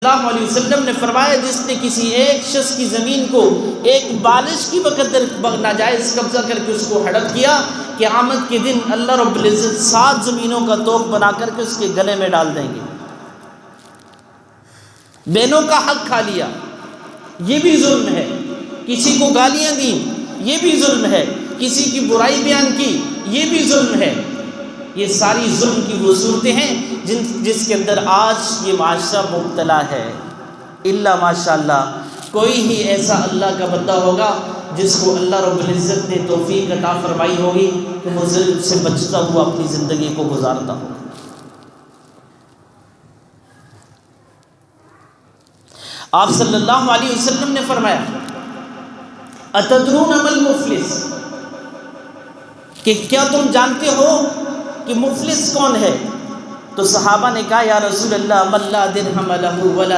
اللہ علیہ وسلم نے فرمایا جس نے کسی ایک شخص کی زمین کو ایک بالش کی بقدر ناجائز قبضہ کر کے اس کو ہڑپ کیا، قیامت کے دن اللہ رب العزت 7 زمینوں کا توق بنا کر کے اس کے گلے میں ڈال دیں گے۔ بہنوں کا حق کھا لیا، یہ بھی ظلم ہے۔ کسی کو گالیاں دیں، یہ بھی ظلم ہے۔ کسی کی برائی بیان کی، یہ بھی ظلم ہے۔ یہ ساری ظلم کی وہ صورتیں ہیں جس کے اندر آج یہ معاشرہ مبتلا ہے۔ الا ماشاءاللہ کوئی ہی ایسا اللہ کا بندہ ہوگا جس کو اللہ رب العزت نے توفیق عطا فرمائی ہوگی کہ وہ ظلم سے بچتا ہوا اپنی زندگی کو گزارتا ہوگا۔ آپ صلی اللہ علیہ وسلم نے فرمایا اتدرون ما المفلس، کہ کیا تم جانتے ہو کہ مفلس کون ہے؟ تو صحابہ نے کہا یا رسول اللہ من لا درہم لہ ولا